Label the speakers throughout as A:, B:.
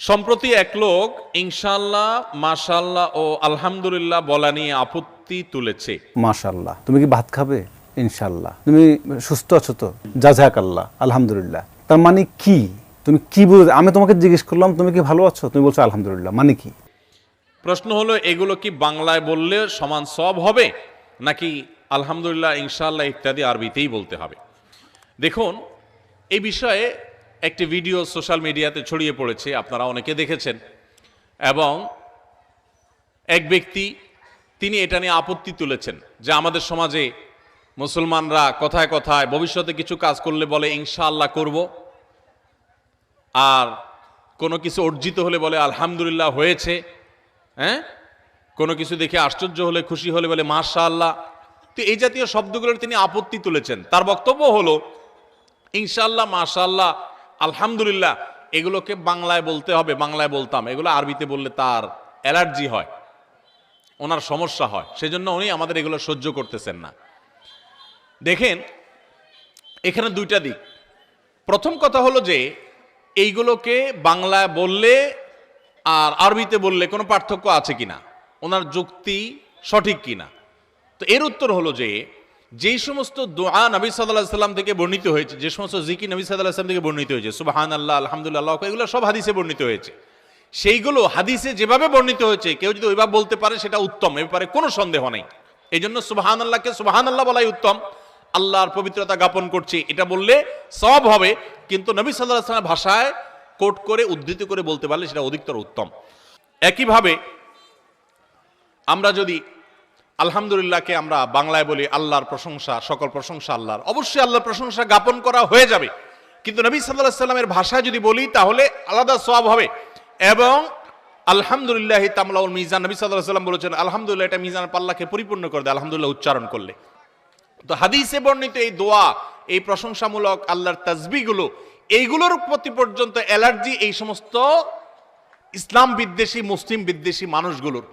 A: সম্প্রতি এক লোক ইনশাআল্লাহ, মাশাআল্লাহ ও আলহামদুলিল্লাহ বলা নিয়ে আপত্তি তুলেছে।
B: মাশাআল্লাহ, তুমি কি ভাত খাবে? ইনশাআল্লাহ। তুমি সুস্থ আছো তো? জাযাকাল্লাহ, আলহামদুলিল্লাহ। তার মানে কি? তুমি কি বুঝে? আমি তোমাকে জিজ্ঞেস করলাম তুমি কি ভালো আছো, তুমি বলছো আলহামদুলিল্লাহ, মানে কি?
A: প্রশ্ন হলো, এগুলো কি বাংলায় বললে সমান সওয়াব হবে, নাকি আলহামদুলিল্লাহ, ইনশাআল্লাহ ইত্যাদি আরবিতেই বলতে হবে? দেখুন, এই বিষয়ে একটি ভিডিও সোশ্যাল মিডিয়াতে ছড়িয়ে পড়েছে, আপনারা অনেকে দেখেছেন। এবং এক ব্যক্তি তিনি এটা নিয়ে আপত্তি তুলেছেন যে আমাদের সমাজে মুসলমানরা কথায় কথায় ভবিষ্যতে কিছু কাজ করলে বলে ইনশাআল্লাহ করব, আর কোনো কিছু অর্জিত হলে বলে আলহামদুলিল্লাহ হয়েছে। হ্যাঁ, কোনো কিছু দেখে আশ্চর্য হলে, খুশি হলে বলে মাশাআল্লাহ। তো এই জাতীয় শব্দগুলোর তিনি আপত্তি তুলেছেন। তার বক্তব্য হলো ইনশাআল্লাহ, মাশাআল্লাহ, আলহামদুলিল্লাহ এগুলোকে বাংলায় বলতে হবে, বাংলায় বলতাম, এগুলো আরবিতে বললে তার অ্যালার্জি হয়, ওনার সমস্যা হয়, সেজন্য উনি আমাদের এগুলো সহ্য করতেছেন না। দেখেন, এখানে দুইটা দিক। প্রথম কথা হলো যে এইগুলোকে বাংলায় বললে আর আরবিতে বললে কোনো পার্থক্য আছে কিনা, ওনার যুক্তি সঠিক কিনা। তো এর উত্তর হলো যে যেই সমস্ত দোয়া নবী সাল্লাল্লাহু আলাইহি সাল্লাম থেকে বর্ণিত হয়েছে, যে সমস্ত জিকির নবী সাল্লাল্লাহু আলাইহি সাল্লাম থেকে বর্ণিত হয়েছে, সুবহানাল্লাহ, আলহামদুলিল্লাহ, এগুলো সব হাদিসে বর্ণিত হয়েছে। সেইগুলো হাদিসে যেভাবে বর্ণিত হয়েছে কেউ যদি ওইভাবে বলতে পারে সেটা উত্তম, এ ব্যাপারে কোনো সন্দেহ নেই। এই জন্য সুবহানাল্লাহকে সুবহানাল্লাহ বলাই উত্তম, আল্লাহর পবিত্রতা জ্ঞাপন করছি এটা বললে সওয়াব হবে। কিন্তু নবী সাল্লাল্লাহু আলাইহি সাল্লামের ভাষায় কোট করে উদ্ধৃত করে বলতে পারলে সেটা অধিকতর উত্তম। একইভাবে আমরা যদি আলহামদুলিল্লাহকে আমরা বাংলায় বলি আল্লাহর প্রশংসা, সকল প্রশংসা আল্লাহর, অবশ্যই আল্লাহর প্রশংসা জ্ঞাপন করা হয়ে যাবে। কিন্তু নবী সাল্লাল্লাহু আলাইহি সাল্লামের ভাষায় যদি বলি তাহলে আলাদা সওয়াব হবে। এবং আলহামদুলিল্লাহ তামলাউল মিজান, নবী সাল্লাল্লাহু আলাইহি সাল্লাম বলেছেন আলহামদুলিল্লাহ এটা মিজানের পাল্লাকে পরিপূর্ণ করে দেয় আলহামদুলিল্লাহ উচ্চারণ করলে। তো হাদিসে বর্ণিত এই দোয়া, এই প্রশংসামূলক আল্লাহর তাসবিহগুলো, এইগুলোর প্রতি পর্যন্ত অ্যালার্জি এই সমস্ত ইসলাম বিদ্বেষী, মুসলিম বিদ্বেষী মানুষগুলোর।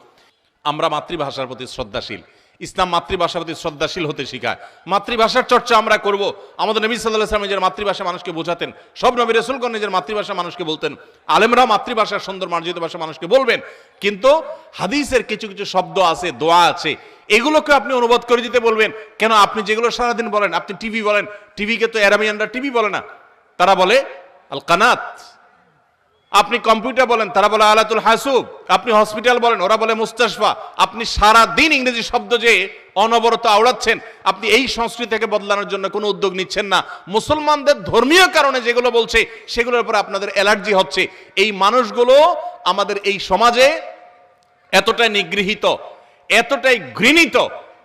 A: আমরা মাতৃভাষার প্রতি শ্রদ্ধাশীল, ইসলাম মাতৃভাষার প্রতি শ্রদ্ধাশীল হতে শেখায়। মাতৃভাষার চর্চা আমরা করব। আমাদের নবী সাল্লাল্লাহু আলাইহি সাল্লাম নিজের মাতৃভাষা মানুষকে বোঝাতেন, সব নবী রাসূলগণ নিজের মাতৃভাষা মানুষকে বলতেন, আলেমরা মাতৃভাষার সুন্দর মার্জিত ভাষা মানুষকে বলবেন। কিন্তু হাদিসের কিছু কিছু শব্দ আছে, দোয়া আছে, এগুলোকে আপনি অনুবাদ করে দিতে বলবেন কেন? আপনি যেগুলো সারাদিন বলেন, আপনি টিভি বলেন, টিভিকে তো আরামিয়ানরা টিভি বলে না, তারা বলে আল কানাত। আপনি কম্পিউটার বলেন, তারা বলে আলাতুল হাসুব। আপনি হসপিটাল বলেন, ওরা বলে মুস্তাশফা। আপনি সারা দিন ইংরেজি শব্দ যে অনবরত আওড়াচ্ছেন, আপনি এই সংস্কৃতি থেকে বদলানোর জন্য কোনো উদ্যোগ নিচ্ছেন না। মুসলমানদের ধর্মীয় কারণে যেগুলো বলছে সেগুলোর উপর আপনাদের অ্যালার্জি হচ্ছে। এই মানুষগুলো আমাদের এই সমাজে এতটাই নিগৃহীত, এতটাই ঘৃণিত,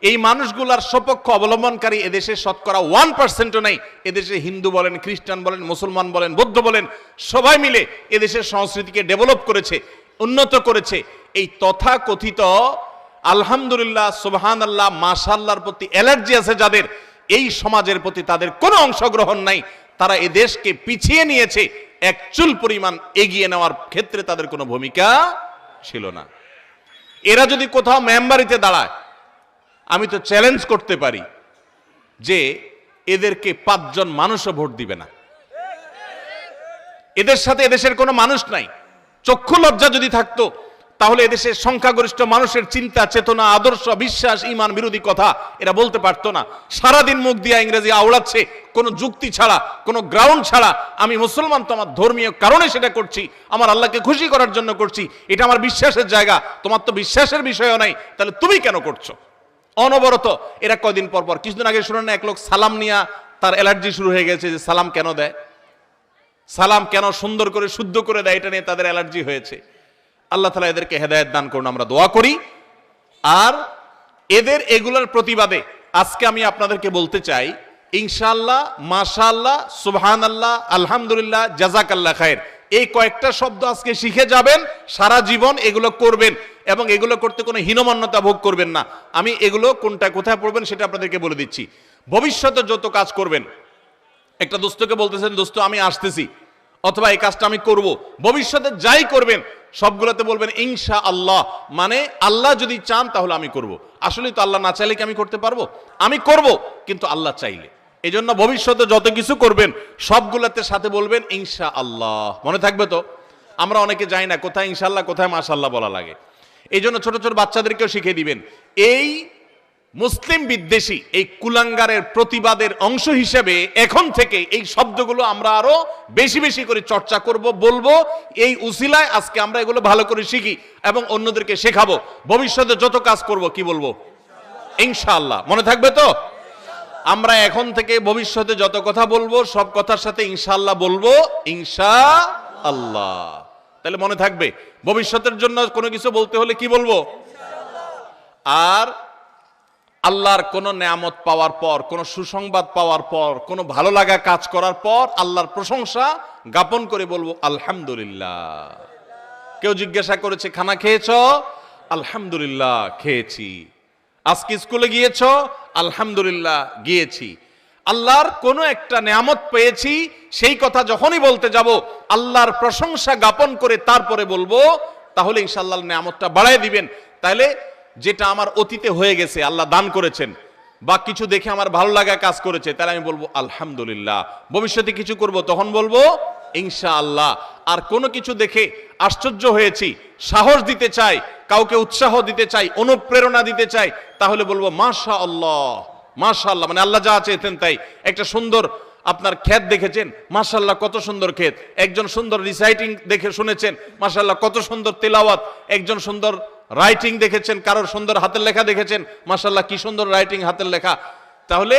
A: এই মানুষগুলার সপক্ষ অবলম্বনকারী এদেশে শতকরা 1%ও নেই। এদেশে হিন্দু বলেন, খ্রিস্টান বলেন, মুসলমান বলেন, বৌদ্ধ বলেন, সবাই মিলে এদেশের সংস্কৃতিকে ডেভেলপ করেছে, উন্নত করেছে। এই তথাকথিত আলহামদুলিল্লাহ, সুবহানাল্লাহ, মাশাআল্লাহর প্রতি অ্যালার্জি আছে যাদের, এই সমাজের প্রতি তাদের কোনো অংশগ্রহণ নাই। তারা এ দেশকে পিছিয়ে নিয়েছে, এক চুল পরিমাণ এগিয়ে নেওয়ার ক্ষেত্রে তাদের কোনো ভূমিকা ছিল না। এরা যদি কোথাও মেম্বারিতে দাঁড়ায়, আমি তো চ্যালেঞ্জ করতে পারি যে এদেরকে 5 জন মানুষও ভোট দিবে না। এদের সাথে এদেশের কোনো মানুষ নাই। চক্ষু লজ্জা যদি থাকতো তাহলে এদেশের সংখ্যাগরিষ্ঠ মানুষের চিন্তা, চেতনা, আদর্শ, বিশ্বাস, ঈমান বিরোধী কথা এরা বলতে পারতো না। সারাদিন মুখ দিয়ে ইংরেজি আওড়াচ্ছে, কোনো যুক্তি ছাড়া, কোনো গ্রাউন্ড ছাড়া। আমি মুসলমান, তো আমার ধর্মীয় কারণে সেটা করছি, আমার আল্লাহকে খুশি করার জন্য করছি, এটা আমার বিশ্বাসের জায়গা। তোমার তো বিশ্বাসের বিষয়ও নাই, তাহলে তুমি কেন করছো? অনবরত এরা কয়দিন পর পর, কিছুদিন আগে শুনেন না এক লোক সালাম নিয়ে তার অ্যালার্জি শুরু হয়ে গেছে, যে সালাম কেন দেয়, সালাম কেন সুন্দর করে শুদ্ধ করে দেয়, এটা নিয়ে তাদের অ্যালার্জি হয়েছে। আল্লাহ তাআলা এদেরকে হেদায়েত দান করুন, আমরা দোয়া করি। আর এদের এগুলোর প্রতিবাদে আজকে আমি আপনাদেরকে বলতে চাই, ইনশাআল্লাহ, মাশাআল্লাহ, সুবহানাল্লাহ, আলহামদুলিল্লাহ, জাযাকাল্লাহ খায়ের, এই কয়েকটা শব্দ আজকে শিখে যাবেন, সারা জীবন এগুলো করবেন এবং এগুলো করতে কোনো হীনমন্যতা ভোগ করবেন না। আমি এগুলো কোনটা কোথায় পড়বেন সেটা আপনাদেরকে বলে দিচ্ছি। ভবিষ্যতে যত কাজ করবেন, একটা দোস্তকে বলতেছেন দোস্ত আমি আসতেছি, অথবা এই কাজটা আমি করব, ভবিষ্যতে যাই করবেন সবগুলোতে বলবেন ইনশাআল্লাহ, মানে আল্লাহ যদি চান তাহলে আমি করব। আসলে তো আল্লাহ না চাইলে কি আমি করতে পারবো? আমি করব, কিন্তু আল্লাহ চাইলে। এই জন্য ভবিষ্যতে যত কিছু করবেন সবগুলোতে সাথে বলবেন ইনশাআল্লাহ। মনে থাকবে তো? আমরা অনেকে জানি না কোথায় ইনশাআল্লাহ কোথায় মাশাআল্লাহ বলা লাগে। এই জন্য ছোট ছোট বাচ্চাদেরকেও শিখিয়ে দিবেন। এই মুসলিম বিদ্বেষী এই কুলাঙ্গারের প্রতিবাদের অংশ হিসেবে এখন থেকে এই শব্দগুলো আমরা আরো বেশি বেশি করে চর্চা করব, বলবো। এই উসিলায় আজকে আমরা এগুলো ভালো করে শিখি এবং অন্যদেরকে শেখাবো। ভবিষ্যতে যত কাজ করব কি বলবো? ইনশাআল্লাহ। মনে থাকবে তো? আমরা এখন থেকে ভবিষ্যতে যত কথা বলবো সব কথার সাথে ইনশাআল্লাহ বলবো, ইনশাআল্লাহ। তাহলে মনে থাকবে ভবিষ্যতের জন্য কোনো কিছু বলতে হলে কি বলবো? আর আল্লাহর কোন নেয়ামত পাওয়ার পর, কোন সুসংবাদ পাওয়ার পর, কোন ভালো লাগা কাজ করার পর আল্লাহর প্রশংসা জ্ঞাপন করে বলবো আলহামদুলিল্লাহ। কেউ জিজ্ঞাসা করেছে খানা খেয়েছো? আলহামদুলিল্লাহ খেয়েছি। আজকে স্কুলে গিয়েছো? আলহামদুলিল্লাহ গিয়েছি। আল্লাহর কোন একটা নেয়ামত পেয়েছি, সেই কথা যখনই বলতে যাব আল্লাহর প্রশংসা জ্ঞাপন করে তারপরে বলবো, তাহলে ইনশাআল্লাহ নেয়ামতটা বাড়ায় দিবেন। তাহলে যেটা আমার অতীতে হয়ে গেছে আল্লাহ দান করেছেন, বা কিছু দেখে আমার ভালো লাগা কাজ করেছে, তাহলে আমি বলবো আলহামদুলিল্লাহ। ভবিষ্যতে কিছু করব তখন বলবো ইনশাআল্লাহ। আর কোনো কিছু দেখে আশ্চর্য হয়েছি, সাহস দিতে চাই, কাউকে উৎসাহ দিতে চাই, অনুপ্রেরণা দিতে চাই, তাহলে বলবো মাশাআল্লাহ। মাশাআল্লাহ মানে আল্লাহ যা চেয়েছেন তাই। একটা সুন্দর আপনার ক্ষেত দেখেছেন, মাশাআল্লাহ কত সুন্দর ক্ষেত। একজন সুন্দর রিসাইটিং দেখে শুনেছেন, মাশাআল্লাহ কত সুন্দর তেলাওয়াত। একজন সুন্দর রাইটিং দেখেছেন, কারোর সুন্দর হাতের লেখা দেখেছেন, মাশাআল্লাহ কি সুন্দর রাইটিং, হাতের লেখা। তাহলে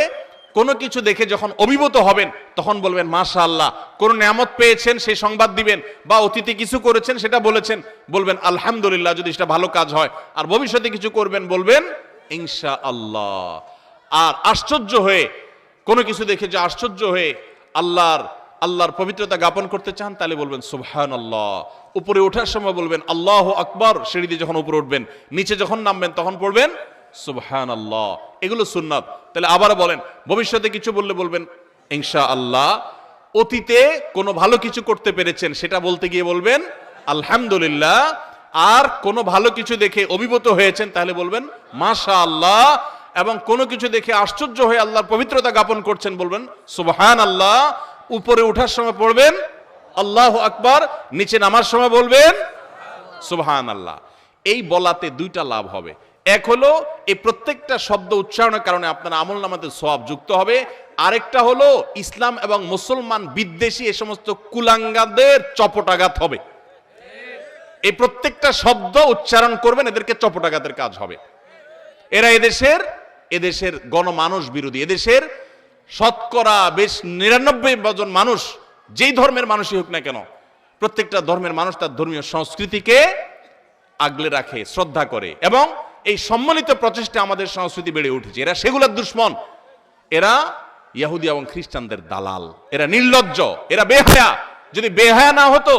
A: কোনো কিছু দেখে যখন অভিভূত হবেন তখন বলবেন মাশাআল্লাহ। কোন নিয়ামত পেয়েছেন সেই সংবাদ দিবেন, বা অতীতে কিছু করেছেন সেটা বলেছেন, বলবেন আলহামদুলিল্লাহ যদি সেটা ভালো কাজ হয়। আর ভবিষ্যতে কিছু করবেন বলবেন ইনশাআল্লাহ। আর আশ্চর্য হয়ে কোনো কিছু দেখে যে আশ্চর্য হয়ে আল্লাহর পবিত্রতা জ্ঞাপন করতে চান, তাহলে বলবেন সুবহানাল্লাহ। উপরে ওঠার সময় বলবেন আল্লাহু আকবার। সিঁড়ি দিয়ে যখন উপরে উঠবেন, নিচে যখন নামবেন তখন পড়বেন সুবহানাল্লাহ। এগুলো সুন্নাত। তাহলে আবার বলেন, ভবিষ্যতে কিছু বললে বলবেন ইনশাআল্লাহ। অতীতে কোনো ভালো কিছু করতে পেরেছেন সেটা বলতে গিয়ে বলবেন আলহামদুলিল্লাহ। আর কোনো ভালো কিছু দেখে অভিভূত হয়েছেন তাহলে বলবেন মাশাআল্লাহ। এবং কোনো কিছু দেখে আশ্চর্য হয়ে আল্লাহর পবিত্রতা জ্ঞাপন করছেন বলবেন সুবহানাল্লাহ। উপরে ওঠার সময় পড়বেন আল্লাহু আকবার, নিচে নামার সময় বলবেন সুবহানাল্লাহ। এই বলাতে দুইটা লাভ হবে। এক হলো এই প্রত্যেকটা শব্দ উচ্চারণের কারণে আপনার আমলনামাতে সওয়াব যুক্ত হবে। আরেকটা হলো ইসলাম এবং মুসলমান বিদ্বেষী এই সমস্ত কুলাঙ্গাদের চপটাঘাত হবে। এই প্রত্যেকটা শব্দ উচ্চারণ করবেন, এদেরকে চপটাঘাতের কাজ হবে। এরা এদেশের গণমানুষ বিরোধী। এদেশের শতকরা বেশ ৯৯% মানুষ, যেই ধর্মের মানুষই হোক না কেন, প্রত্যেকটা ধর্মের মানুষ তার ধর্মীয় সংস্কৃতিকে আগলে রাখে, শ্রদ্ধা করে, এবং এই সম্মিলিত প্রচেষ্টা আমাদের সংস্কৃতি বেড়ে উঠেছে। এরা সেগুলোর দুশ্মন। এরা ইহুদি এবং খ্রিস্টানদের দালাল। এরা নির্লজ্জ, এরা বেহায়া। যদি বেহায়া না হতো,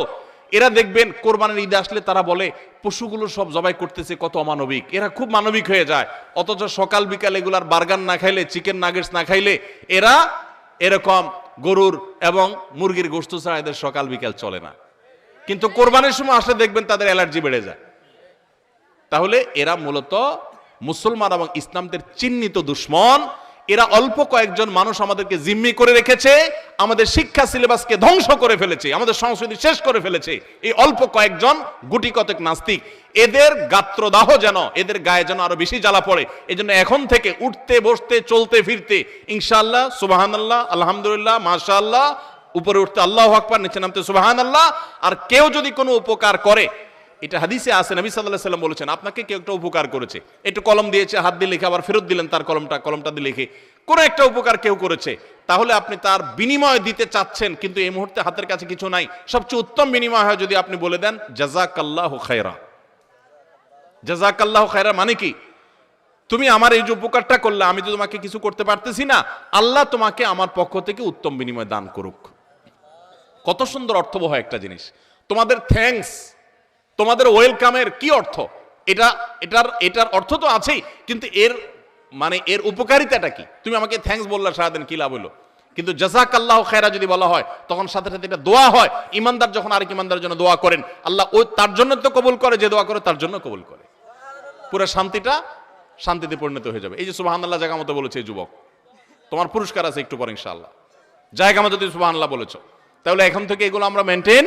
A: এরা দেখবেন কোরবানির ঈদ আসলে তারা বলে পশুগুলো সব জবাই করতেছে, কত অমানবিক। এরা খুব মানবিক হয়ে যায়। অথচ সকাল বিকাল এগুলার বার্গার না খাইলে, চিকেন নাগেটস না খাইলে এরা এরকম গরুর এবং মুরগির গোশত ছাড়া এদের সকাল বিকাল চলে না। কিন্তু কোরবানির সময় আসলে দেখবেন তাদের অ্যালার্জি বেড়ে যায়। তাহলে এরা মূলত মুসলমান এবং ইসলামদের চিহ্নিত দুশ্মন। এরা অল্প কয়েকজন মানুষ আমাদেরকে জিম্মি করে রেখেছে, আমাদের শিক্ষা সিলেবাসকে ধ্বংস করে ফেলেছে, আমাদের সংস্কৃতি শেষ করে ফেলেছে। এই অল্প কয়েকজন গুটি কতক নাস্তিক, এদের গাত্রদাহ যেন, এদের গায়ে যেন আরো বেশি জ্বালা পড়ে। এই জন্য এখন থেকে উঠতে বসতে চলতে ফিরতে ইনশাআল্লাহ সুবহানাল্লাহ, আলহামদুলিল্লাহ, মাশাআল্লাহ, উপরে উঠতে আল্লাহু আকবার, নিচে নামতে সুবহানাল্লাহ। আর কেউ যদি কোনো উপকার করে, এটা হাদিসে আছে, নবী সাল্লাল্লাহু আলাইহি ওয়াসাল্লাম বলেছেন, আপনাকে কেউ একটা উপকার করেছে, একটু কলম দিয়েছে, হাত দিয়ে লিখে আবার ফেরত দিলেন তার কলমটা দিয়ে লিখে, কোনো একটা উপকার কেউ করেছে, তাহলে আপনি তার বিনিময় দিতে চাচ্ছেন, কিন্তু এই মুহূর্তে হাতের কাছে কিছু নাই। সবচেয়ে উত্তম বিনিময় হয় যদি আপনি বলে দেন জাযাকাল্লাহু খায়রা। জাযাকাল্লাহু খায়রা মানে কি? তুমি আমার এই যে উপকারটা করলে, আমি তো তোমাকে কিছু করতে পারতেছি না, আল্লাহ তোমাকে আমার পক্ষ থেকে উত্তম বিনিময় দান করুক। কত সুন্দর অর্থবহ একটা জিনিস। তোমাদের থ্যাঙ্কস, তোমাদের ওয়েলকামের কি অর্থ? এটার অর্থ তো আছেই, কিন্তু এর উপকারিতাটা কি? তুমি আমাকে থ্যাঙ্কস বললা, সারাদিন কি লাভ হলো? কিন্তু জাযাকাল্লাহু খায়রা যদি বলা হয়, তখন সাথে সাথে এটা দোয়া হয়। ইমানদার যখন আরেক ইমানদারের জন্য দোয়া করেন, আল্লাহ ওই তার জন্য তো কবুল করে, যে দোয়া করে তার জন্য কবুল করে। পুরো শান্তিতে পরিণত হয়ে যাবে। এই যে সুবহানাল্লাহ জায়গা মতো বলেছে যুবক, তোমার পুরস্কার আছে একটু পরে ইনশাআল্লাহ। জায়গা মতো যদি সুবহানাল্লাহ বলেছো, তাহলে এখন থেকে এগুলো আমরা মেনটেন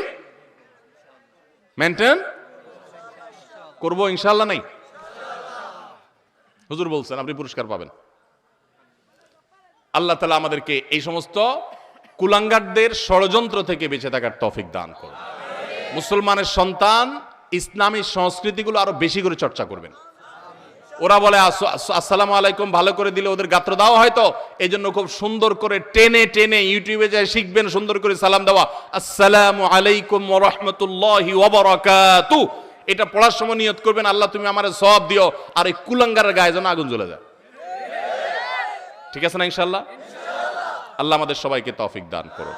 A: মেনটেন করবো ইনশাআল্লাহ। নাই হুজুর বলছেন আপনি পুরস্কার পাবেন। আল্লাহ তাআলা আমাদেরকে এই সমস্ত কুলাঙ্গারদের ষড়যন্ত্র থেকে বেঁচে থাকার তৌফিক দান করুন। মুসলমানের সন্তান ইসলামী সংস্কৃতিগুলো আরো বেশি করে চর্চা করবেন। ওরা বলে আসসালামু আলাইকুম ভালো করে দিলে ওদের গাত্র দেওয়া হয়তো, এই জন্য খুব সুন্দর করে টেনে টেনে ইউটিউবে যায় শিখবেন সুন্দর করে সালাম দেওয়া, আসসালামু আলাইকুম ওয়া রাহমাতুল্লাহি ওয়া বারাকাতুহু। এটা পড়ার সময় নিয়ত করবেন আল্লাহ তুমি আমারে সওয়াব দিও, আর এই কুলাঙ্গারের গায়ে যেন আগুন জ্বলে যায়। ঠিক আছে না ইনশাআল্লাহ? আল্লাহ আমাদের সবাইকে তৌফিক দান করুন।